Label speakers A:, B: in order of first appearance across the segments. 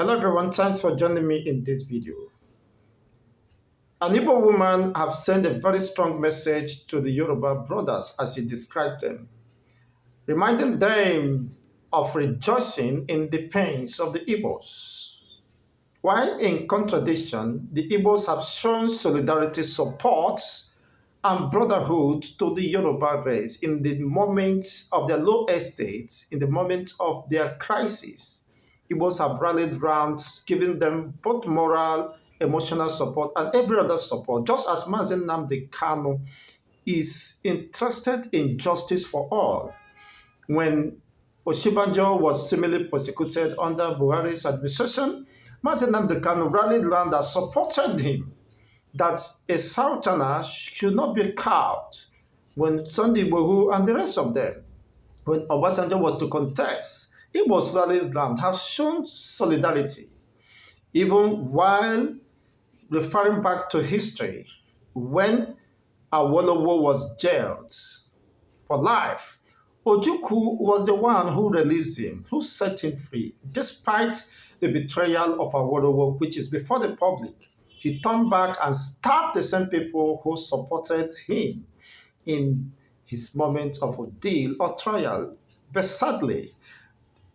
A: Hello everyone, thanks for joining me in this video. An Igbo woman have sent a very strong message to the Yoruba brothers as she described them, reminding them of rejoicing in the pains of the Igbos. While in contradiction, the Igbos have shown solidarity, support, and brotherhood to the Yoruba race in the moments of their low estates, in the moments of their crisis. Igbos have rallied round, giving them both moral, emotional support, and every other support, just as Mazen Nnamdi Kanu is interested in justice for all. When Oshibanjo was similarly persecuted under Buhari's administration, Mazen Nnamdi Kanu rallied round and supported him that a Southerner should not be cowed when Sunday Igboho and the rest of them, when Obasanjo was to contest, it was rallied round, have shown solidarity, even while referring back to history, when Awolowo was jailed for life. Ojukwu was the one who released him, who set him free, despite the betrayal of Awolowo, which is before the public. He turned back and stabbed the same people who supported him in his moment of ordeal or trial. But sadly,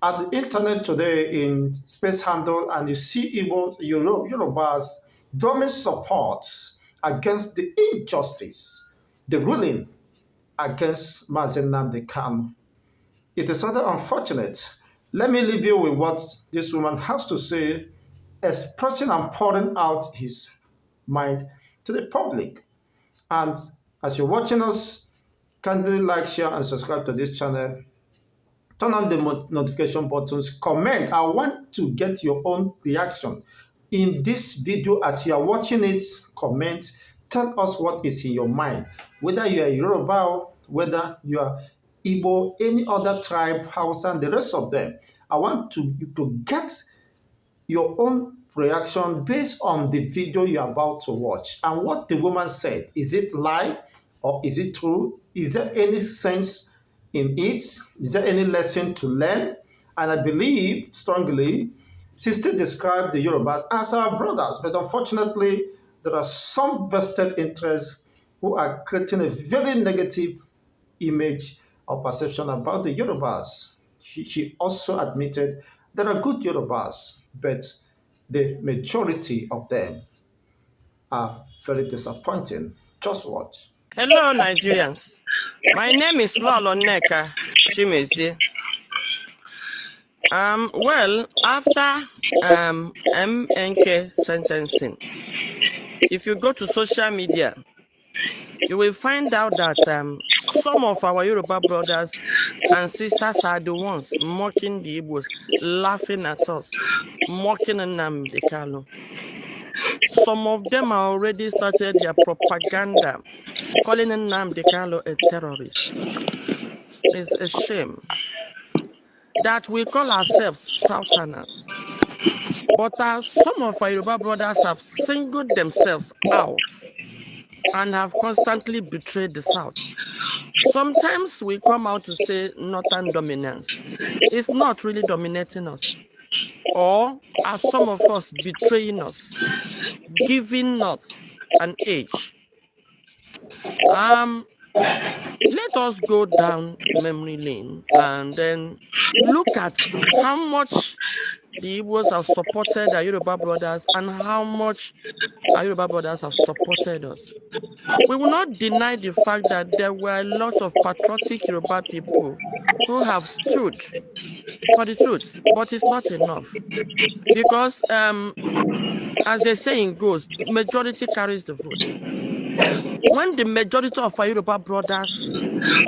A: at the internet today in Space Handle, and you see Yorubas drumming support against the injustice, the ruling against Mazen Nnamdi Kanu. It is rather unfortunate. Let me leave you with what this woman has to say, expressing and pouring out his mind to the public. And as you're watching us, kindly like, share, and subscribe to this channel. Turn on the notification buttons, comment. I want to get your own reaction in this video as you are watching it. Comment, tell us what is in your mind, whether you are Yoruba, whether you are Igbo, any other tribe, Hausa, and the rest of them. I want to get your own reaction based on the video you're about to watch and what the woman said. Is it lie or is it true? Is there any sense in it? Is there any lesson to learn? And I believe strongly she still described the Yorubas as our brothers, but unfortunately there are some vested interests who are creating a very negative image or perception about the Yorubas. She also admitted there are good Yorubas, but the majority of them are very disappointing. Just watch.
B: Hello, Nigerians. My name is Lolo Neka Chimezi. Well, after MNK sentencing, if you go to social media, you will find out that some of our Yoruba brothers and sisters are the ones mocking the Igbos, laughing at us, mocking Nnamdi Kanu. Some of them are already started their propaganda, calling Nnamdi Kanu a terrorist. It's a shame that we call ourselves Southerners. But some of our Yoruba brothers have singled themselves out and have constantly betrayed the South. Sometimes we come out to say Northern dominance. It's not really dominating us. Or are some of us betraying us, giving us an edge? Let us go down memory lane and then look at how much the Igbos have supported our Yoruba brothers and how much our Yoruba brothers have supported us. We will not deny the fact that there were a lot of patriotic Yoruba people who have stood for the truth, but it's not enough. Because as the saying goes, the majority carries the vote. When the majority of our Yoruba brothers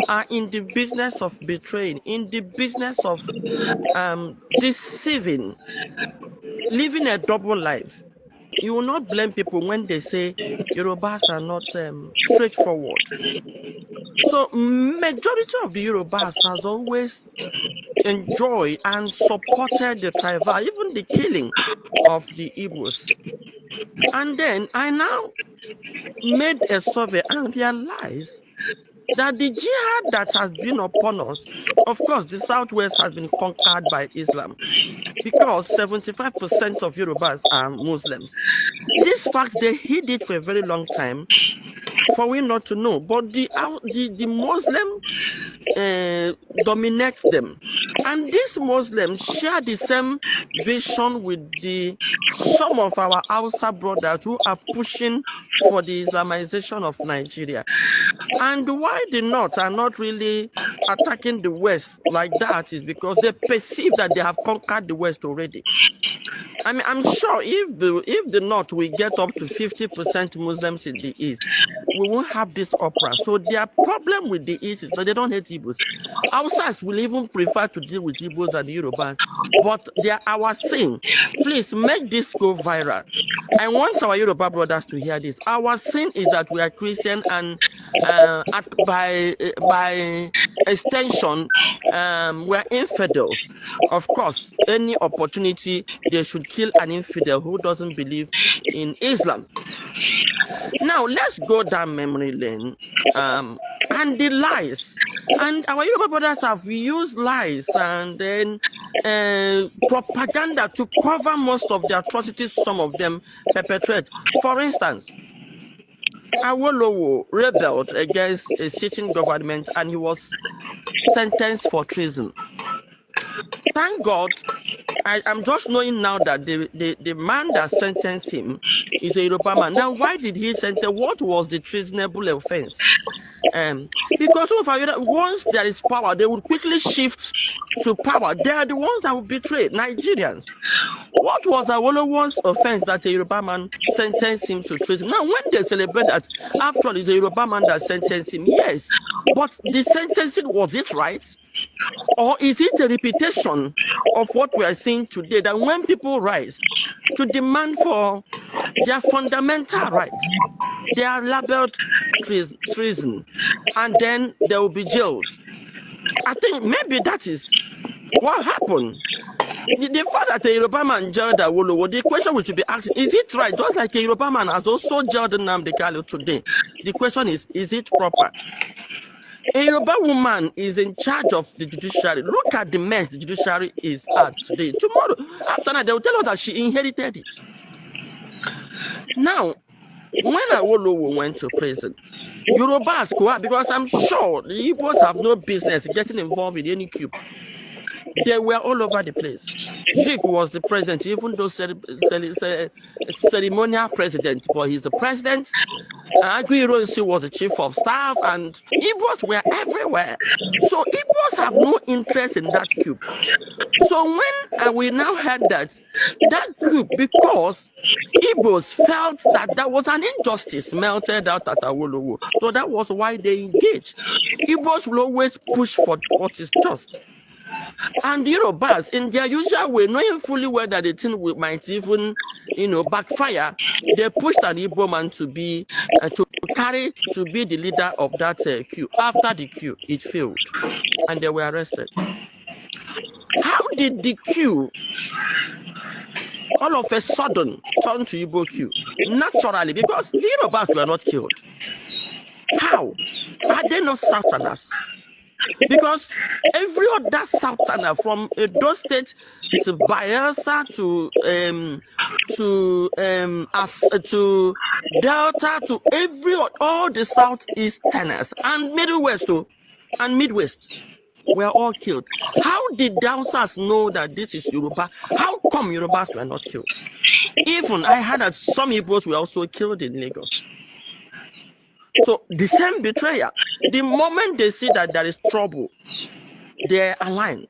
B: are in the business of betraying, in the business of deceiving, living a double life, you will not blame people when they say Yorubas are not straightforward. So majority of the Yorubas has always enjoyed and supported the tribal, even the killing of the Igbos. And then I now made a survey and realized that the jihad that has been upon us, of course, the Southwest has been conquered by Islam because 75% of Yorubas are Muslims. This fact, they hid it for a very long time for we not to know. But the Muslim dominates them. And these Muslims share the same vision with some of our Hausa brothers who are pushing for the Islamization of Nigeria. And why the North are not really attacking the West like that is because they perceive that they have conquered the West already. I mean, I'm sure if the North will get up to 50% Muslims in the East, we won't have this opera. So their problem with the East is that they don't hate Igbos. Outsiders will even prefer to deal with Igbos than the Yorubas. But they are our sin. Please make this go viral. I want our Yoruba brothers to hear this. Our sin is that we are Christian, and by extension, we are infidels. Of course, any opportunity, they should kill an infidel who doesn't believe in Islam. Now, let's go down memory lane. And the lies. And our Yoruba brothers have used lies and then propaganda to cover most of the atrocities some of them perpetrate. For instance, Awolowo rebelled against a sitting government and he was sentenced for treason. Thank God, I'm just knowing now that the man that sentenced him is a Yoruba man. Now, why did he sentence? What was the treasonable offense? Because once there is power, they would quickly shift to power. They are the ones that will betray Nigerians. What was Awolowo's offense that a Yoruba man sentenced him to treason? Now, when they celebrate that, after all, it's a Yoruba man that sentenced him, yes. But the sentencing, was it right? Or is it a repetition of what we are seeing today, that when people rise to demand for their fundamental rights, they are labeled treason, and then they will be jailed? I think maybe that is what happened. The fact that a Yoruba man jailed Awolowo, the question we should be asking, is it right? Just like a Yoruba man has also jailed Nnamdi Kanu today. The question is it proper? A Yoruba woman is in charge of the judiciary. Look at the mess the judiciary is at today. Tomorrow, after that, they will tell us that she inherited it. Now, when Awolowo went to prison, Yorubas go, because I'm sure the Igbos have no business getting involved in any coup. They were all over the place. Zik was the president, even though ceremonial president, but he's the president. Aguiyi was the chief of staff, and Igbos were everywhere. So Igbos have no interest in that coup. So when we now had that coup, because Igbos felt that there was an injustice melted out at Awolowo, so that was why they engaged. Igbos will always push for what is just. And Yorubas, in their usual way, knowing fully well that the thing might even, backfire, they pushed an Igbo man to be the leader of that coup. After the coup, it failed, and they were arrested. How did the coup all of a sudden turn to Igbo coup? Naturally, because the Yorubas were not killed. How? Are they not Southerners? Because every other Southerner, from Edo State to Bayelsa to Delta to all the Southeasterners and Midwest were all killed. How did Hausas know that this is Yoruba? How come Yorubas were not killed? Even I heard that some Igbos were also killed in Lagos. So the same betrayal. The moment they see that there is trouble, they align.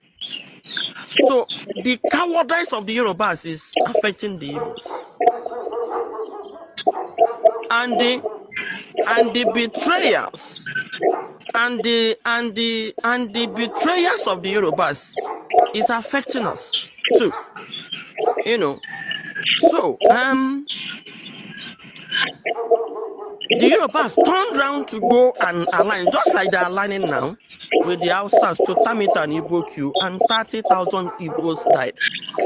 B: So the cowardice of the Yorubas is affecting the Igbos. And the betrayals and the betrayals of the Yorubas is affecting us too. So the Yorubas turned around to go and align, just like they're aligning now with the Hausas to term it an Igbo queue, and 30,000 Igbos died.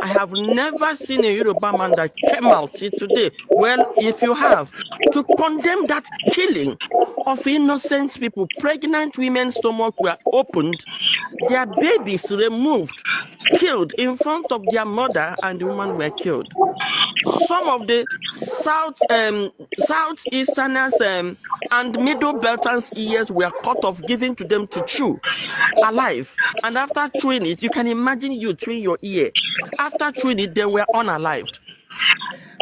B: I have never seen a Yoruba man that came out today, well, if you have, to condemn that killing of innocent people. Pregnant women's stomachs were opened, their babies removed, killed in front of their mother, and the women were killed. Some of the southeasterners and middle belters' ears were cut off, given to them to chew alive. And after chewing it, you can imagine you chewing your ear. After chewing it, they were unalived.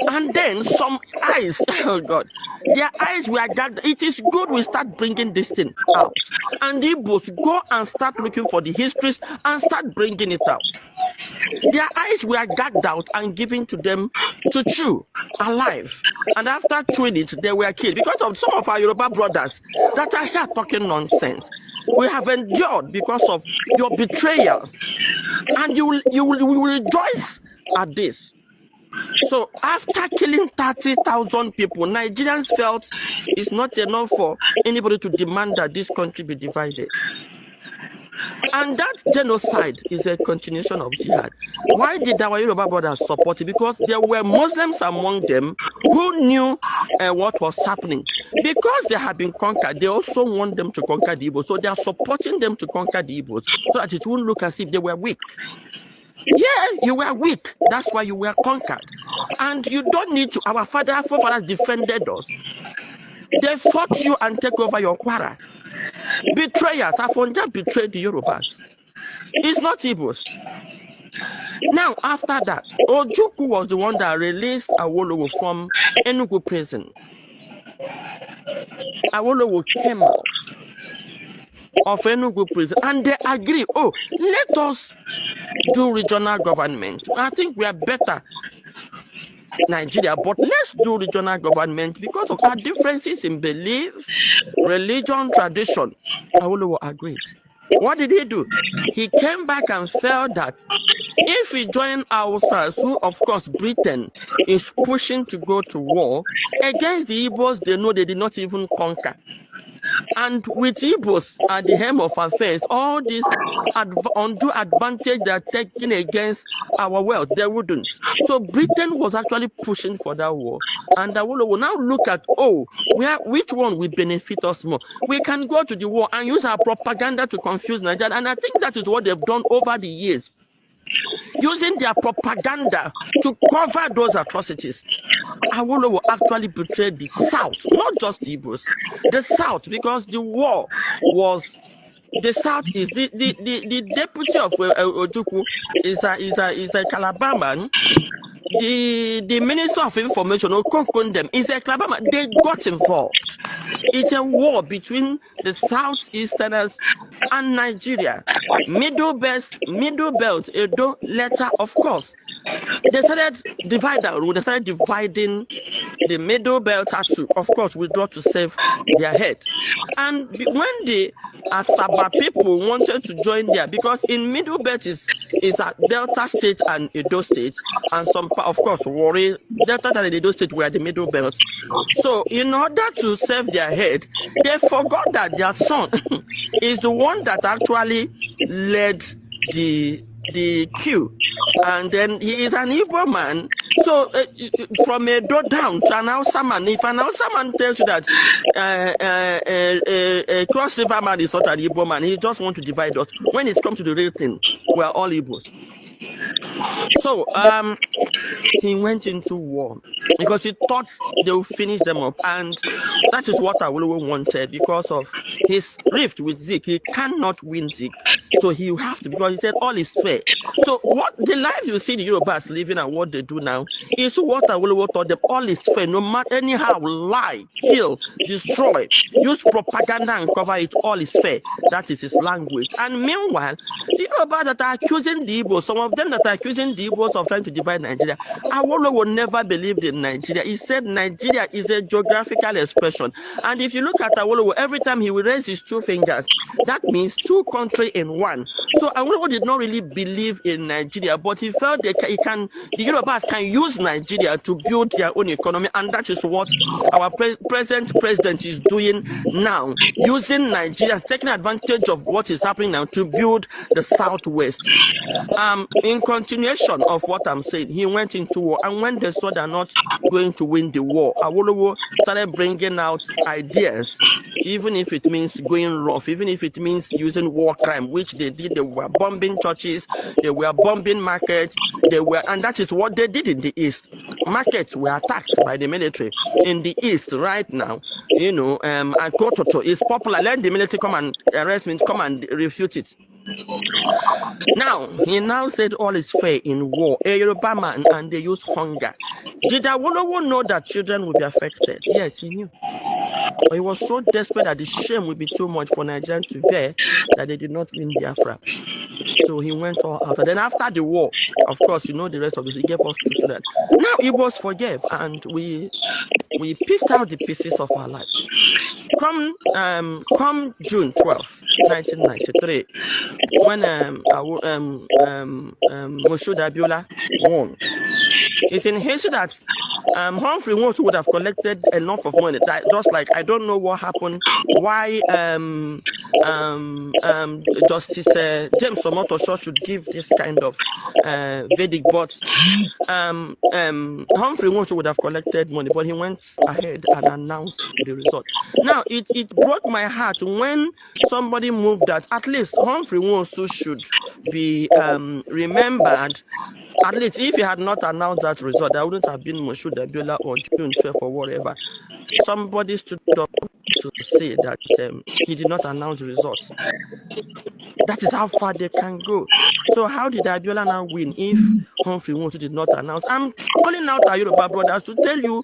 B: And then some eyes, oh God, their eyes were gathered. It is good we start bringing this thing out. And the Igbos go and start looking for the histories and start bringing it out. Their eyes were gagged out and given to them to chew alive. And after chewing it, they were killed. Because of some of our Yoruba brothers that are here talking nonsense. We have endured because of your betrayals. And you will rejoice at this. So after killing 30,000 people, Nigerians felt it's not enough for anybody to demand that this country be divided. And that genocide is a continuation of jihad. Why did our Yoruba brothers support it? Because there were Muslims among them who knew what was happening. Because they have been conquered, they also want them to conquer the Igbos. So they are supporting them to conquer the Igbos so that it won't look as if they were weak. Yeah, you were weak. That's why you were conquered. And you don't need to. Our forefathers defended us. They fought you and take over your Kwara. Betrayers. Afonja betrayed the Yorubas. It's not Igbos. Now, after that, Ojukwu was the one that released Awolowo from Enugu prison. Awolowo came out of Enugu prison and they agree, oh, let us do regional government. I think we are better Nigeria, but let's do regional government because of our differences in belief, religion, tradition. Awolowo agreed. What did he do? He came back and felt that if we join ourselves, who of course Britain is pushing to go to war against the Igbos, they know they did not even conquer. And with Igbos at the helm of affairs, all this undue advantage they are taking against our wealth, they wouldn't. So Britain was actually pushing for that war. And Awolowo will now look at, which one will benefit us more? We can go to the war and use our propaganda to confuse Nigeria. And I think that is what they've done over the years, using their propaganda to cover those atrocities. Awolowo actually betrayed the South, not just the Igbos, the South, because the war was. The South is the deputy of Ojukwu is a Calabar man. The Minister of Information, Okokondem, is a Calabar man. They got involved. It's a war between the Southeasterners and Nigeria. Middle belt, Edo, later, of course. They started dividing the middle belt had to, of course, withdraw to save their head. And when the Asaba people wanted to join there, because in middle belt is a Delta state and Edo state, and some, of course, Warri, Delta and Edo state were the middle belt. So in order to save their head, they forgot that their son is the one that actually led the queue. And then he is an Igbo man. So from Edo down to an Hausa man, if an Hausa man tells you that a Cross River man is not an Igbo man, he just wants to divide us. When it comes to the real thing, we are all Igbos. So he went into war because he thought they would finish them up, and that is what Awolowo wanted because of his rift with Zik. He cannot win Zik, so he have to, because he said all is fair. So what the life you see the Yorubas living and what they do now is what Awolowo thought them, all is fair, no matter anyhow, lie, kill, destroy, use propaganda and cover it, all is fair. That is his language. And meanwhile, the Yorubas that are accusing the Igbos, some of them that are accusing the Igbos of trying to divide Nigeria, Awolowo never believed in Nigeria. He said Nigeria is a geographical expression. And if you look at Awolowo, every time he will raise his two fingers, that means two countries in one. So Awolowo did not really believe in Nigeria, but he felt the Yorubas can use Nigeria to build their own economy, and that is what our present president is doing now, using Nigeria, taking advantage of what is happening now to build the Southwest. In continuation of what I'm saying, he went into war, and when they saw they're not going to win the war, Awolowo started bringing out ideas, even if it means going rough, even if it means using war crime, which they did. They were bombing churches, they were bombing markets, and that is what they did in the East. Markets were attacked by the military in the East right now. And Kototo is popular. Let the military come and arrest me, come and refute it. Now, he now said all is fair in war, a Yoruba man, and they use hunger. Did Awolowo know that children would be affected? Yes, he knew. But he was so desperate that the shame would be too much for Nigerians to bear that they did not win Biafra. So he went all out. And then after the war, of course, you know the rest of this, he gave us two children. Now it was forgave, and we picked out the pieces of our lives. Come June 12, 1993, when Moshood Abiola won, it's in history that Humphrey Woods would have collected enough of money that just like, I don't know what happened, why Justice James Omotosho should give this kind of verdict, but Humphrey Woods would have collected money, but he went ahead and announced the result. Now it broke my heart when somebody moved that at least Humphrey Woods should be remembered. At least if he had not announced that result, there wouldn't have been Moshood Abiola or June 12 or whatever. Somebody stood up to say that he did not announce the results. That is how far they can go. So how did Abiola now win if Humphrey Woods did not announce? I'm calling out our Yoruba brothers to tell you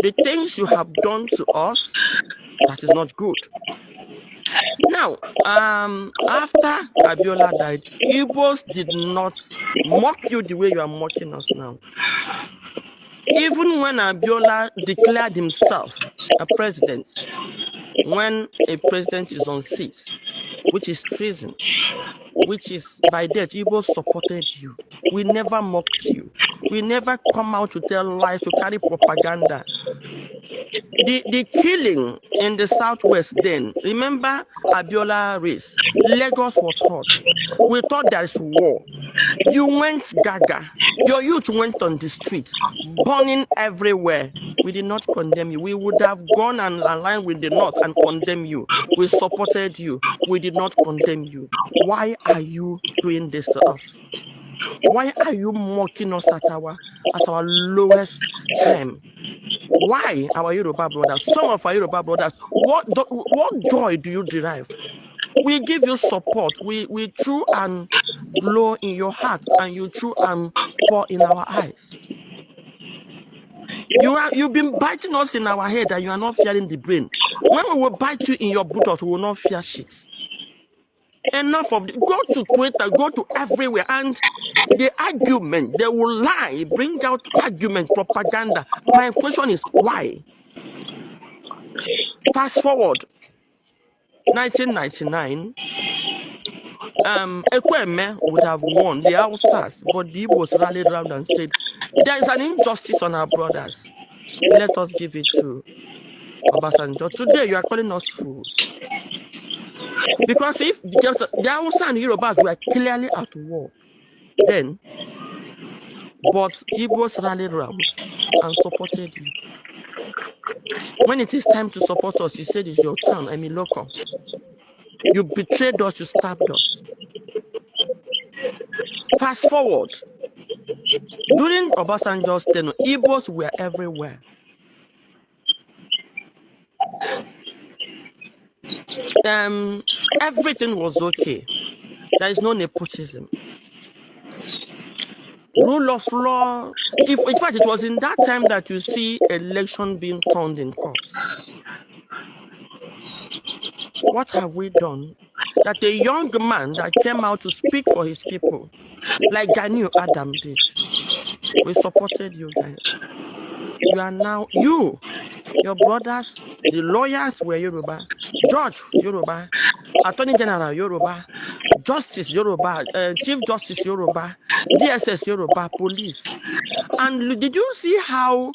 B: the things you have done to us, that is not good. Now, after Abiola died, Igbos did not mock you the way you are mocking us now. Even when Abiola declared himself a president, when a president is on seat, which is treason, which is by death, Igbos supported you. We never mocked you. We never come out to tell lies, to carry propaganda. The killing in the Southwest then, remember Abiola race, Lagos was hot. We thought there is war. You went gaga. Your youth went on the street, burning everywhere. We did not condemn you. We would have gone and aligned with the North and condemn you. We supported you. We did not condemn you. Why are you doing this to us? Why are you mocking us at our lowest time? Why our Yoruba brothers, some of our Yoruba brothers, what joy do you derive? We give you support. We chew and blow in your heart, and you chew and pour in our eyes. You've been biting us in our head, and you are not fearing the brain. When we will bite you in your buttock, we will not fear shit. Enough of it. Go to Twitter, go to everywhere, and the argument, they will lie, bring out argument, propaganda. My question is why? Fast forward, 1999. Ekweme would have won the Hausas, but the Igbos rallied around and said, there is an injustice on our brothers. Let us give it to Obasanjo. Today, you are calling us fools. Because if the Hausa and Yorubas were clearly at war then, but Igbos rallied around and supported you. When it is time to support us, you said it's your turn, I mean local. You betrayed us, you stabbed us. Fast forward, during Obasanjo's tenure, Igbos were everywhere. Everything was okay. There is no nepotism. Rule of law. In fact, it was in that time that you see election being turned in courts. What have we done? That a young man that came out to speak for his people, like Gani Adam did, we supported you guys. You are now, your brothers, the lawyers were Yoruba, Judge Yoruba, Attorney General Yoruba, Justice Yoruba, Chief Justice Yoruba, DSS Yoruba, police. And did you see how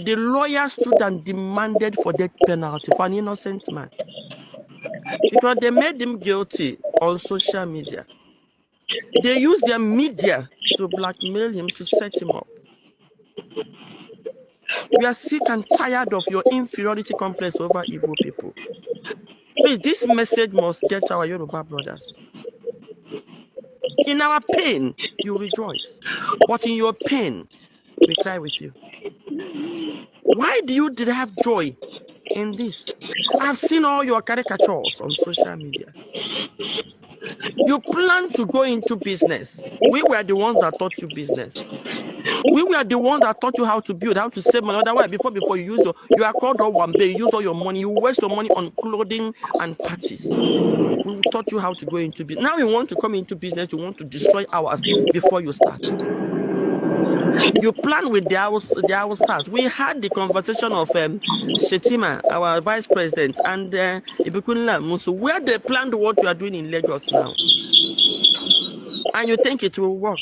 B: the lawyer stood and demanded for death penalty for an innocent man? Because they made him guilty on social media. They used their media to blackmail him, to set him up. We are sick and tired of your inferiority complex over Igbo people. Please, this message must get to our Yoruba brothers. In our pain, you rejoice. But in your pain, we cry with you. Why do you derive joy in this? I've seen all your caricatures on social media. You plan to go into business. We were the ones that taught you business. We were the ones that taught you how to build, how to save money. Otherwise, before you use you are called all one day, you use all your money, you waste your money on clothing and parties. We taught you how to go into business. Now you want to come into business, you want to destroy ours before you start. You plan with the house. We had the conversation of Shetima, our vice president, and Ibikunla Musu, where they planned what you are doing in Lagos now. And you think it will work.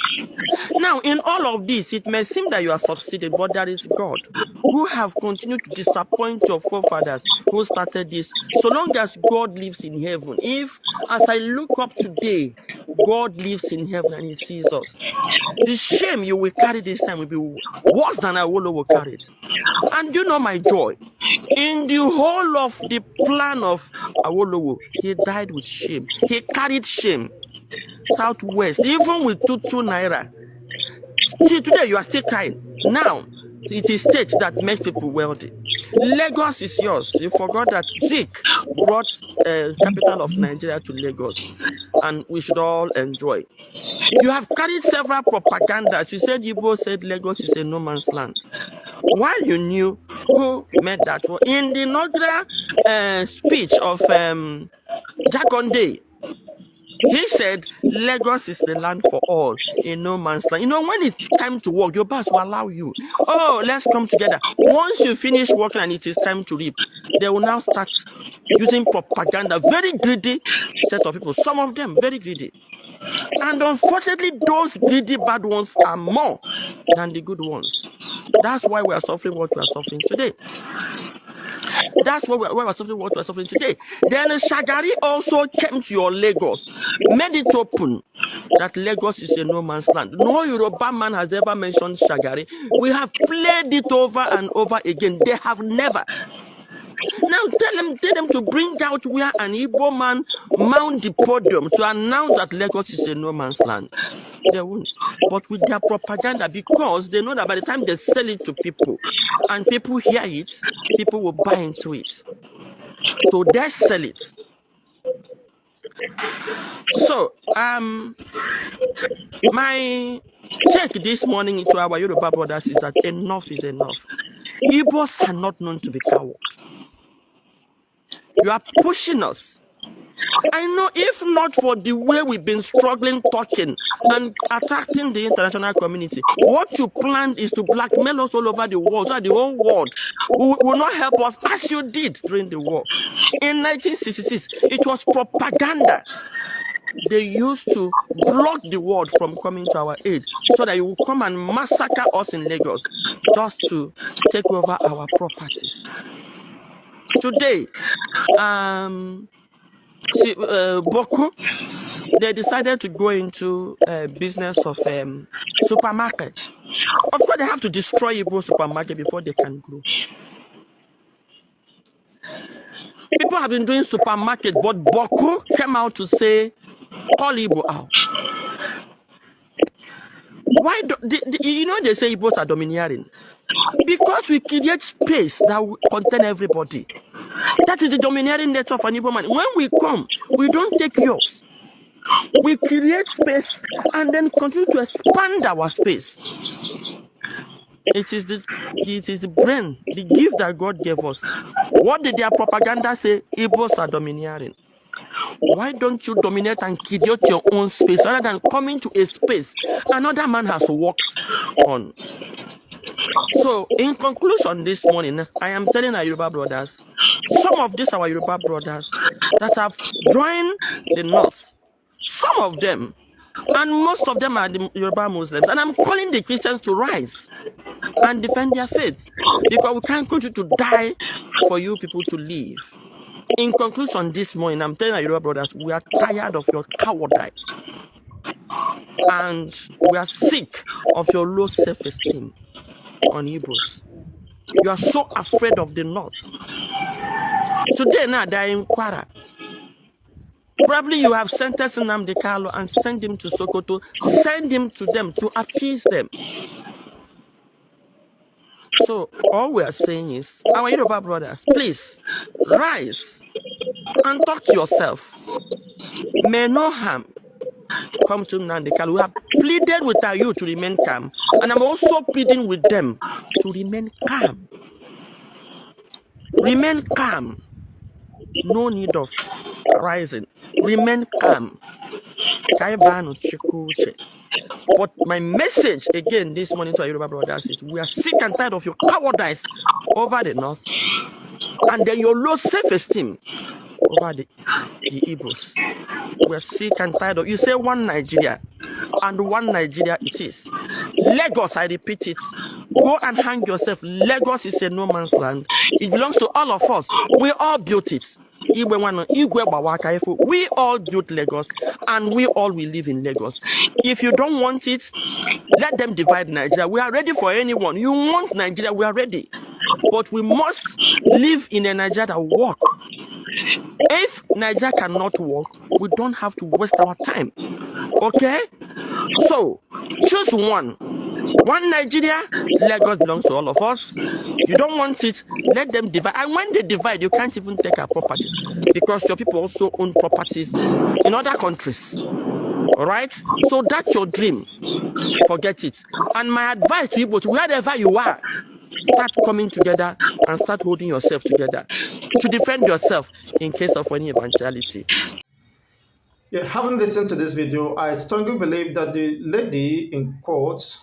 B: Now, in all of this, it may seem that you are succeeding, but there is God who have continued to disappoint your forefathers who started this. So long as God lives in heaven, if as I look up today, God lives in heaven and he sees us, the shame you will carry this time will be worse than Awolowo carried. And you know my joy. In the whole of the plan of Awolowo, he died with shame. He carried shame. Southwest, even with 2 naira. See, today you are still crying. Now, it is state that makes people wealthy. Lagos is yours. You forgot that Zik brought capital of Nigeria to Lagos, and we should all enjoy. You have carried several propagandas. You said Igbo said Lagos is a no man's land. While you knew who made that, in the inaugural speech of Jakonde, he said Lagos is the land for all, a no man's land. You know, when it's time to work, your boss will allow you. Oh, let's come together. Once you finish working and it is time to reap, they will now start using propaganda. Very greedy set of people. Some of them very greedy. And unfortunately, those greedy bad ones are more than the good ones. That's why we are suffering what we are suffering today. That's why we're suffering what we're suffering today. Then Shagari also came to your Lagos, made it open that Lagos is a no man's land. No Yoruba man has ever mentioned Shagari. We have played it over and over again. They have never. Now tell them to bring out where an Igbo man mount the podium to announce that Lagos is a no man's land. They won't. But with their propaganda, because they know that by the time they sell it to people and people hear it, people will buy into it. So they sell it. So my take this morning into our Yoruba brothers is that enough is enough. Igbos are not known to be cowards. You are pushing us. I know if not for the way we've been struggling, talking, and attracting the international community, what you planned is to blackmail us all over the world, so that the whole world will not help us as you did during the war. In 1966, it was propaganda. They used to block the world from coming to our aid so that you will come and massacre us in Lagos just to take over our properties. Today, Boko, they decided to go into business of supermarkets. Of course, they have to destroy Igbo supermarket before they can grow. People have been doing supermarket, but Boko came out to say, call Igbo out. Why do you know they say Igbos are domineering? Because we create space that will contain everybody. That is the domineering nature of an Igbo man. When we come, we don't take yours. We create space and then continue to expand our space. It is the brain, the gift that God gave us. What did their propaganda say? Igbos are domineering. Why don't you dominate and create your own space rather than coming to a space another man has worked on? So, in conclusion this morning, I am telling our Yoruba brothers, some of these our Yoruba brothers that have joined the North Some of them, and most of them are the Yoruba Muslims. And I'm calling the Christians to rise and defend their faith, because we can't continue to die for you people to live. In conclusion, this morning, I'm telling our Yoruba brothers, we are tired of your cowardice. And we are sick of your low self-esteem on Igbos. You are so afraid of the North. Today, now they're in Kwara. Probably you have sentenced Nnamdi Kanu and send him to Sokoto. Send him to them to appease them. So all we are saying is, our Yoruba brothers, please rise and talk to yourself. May no harm come to Nnamdi Kanu. We have pleaded with our youth to remain calm, and I'm also pleading with them to remain calm. Remain calm. No need of rising. Remain calm. But my message again this morning to our Yoruba brothers is, we are sick and tired of your cowardice over the North, and then your low self-esteem over the Igbos. We're sick and tired of, you say one Nigeria, and one Nigeria it is. Lagos, I repeat it, go and hang yourself. Lagos is a no man's land. It belongs to all of us. We all built it. We all built Lagos, and we all will live in Lagos. If you don't want it, let them divide Nigeria. We are ready for anyone. You want Nigeria, we are ready. But we must live in a Nigeria that work. If Nigeria cannot work, we don't have to waste our time. Okay? So, choose one. One Nigeria, Lagos belongs to all of us. You don't want it, let them divide. And when they divide, you can't even take our properties, because your people also own properties in other countries. All right? So that's your dream. Forget it. And my advice to you both, wherever you are, start coming together and start holding yourself together to defend yourself in case of any eventuality.
A: Yeah, having listened to this video, I strongly believe that the lady in quotes,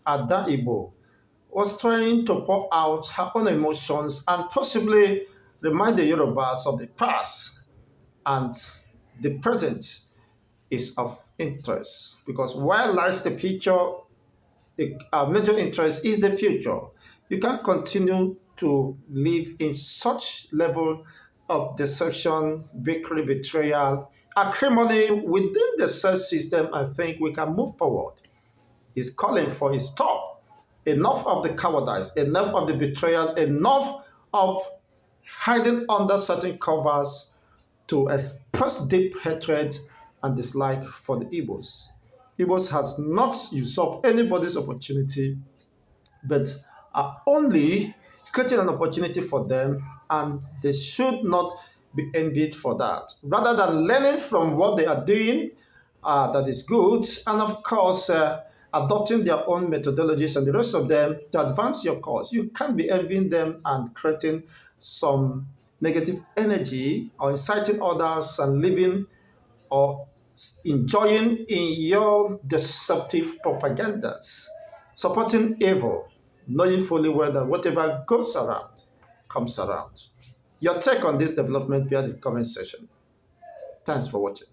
A: Ada Igbo, was trying to pour out her own emotions and possibly remind the Yorubas of the past and the present is of interest. Because while lies the future, our major interest is the future. You can't continue to live in such level of deception, betrayal, acrimony within the search system. I think we can move forward. He's calling for a stop. Enough of the cowardice, enough of the betrayal, enough of hiding under certain covers to express deep hatred and dislike for the Igbos. Igbos has not usurped anybody's opportunity, but are only creating an opportunity for them, and they should not be envied for that. Rather than learning from what they are doing, that is good, and of course, adopting their own methodologies and the rest of them to advance your cause. You can't be envying them and creating some negative energy or inciting others and living or enjoying in your deceptive propagandas, supporting evil, knowing fully well that whatever goes around comes around. Your take on this development via the comment section. Thanks for watching.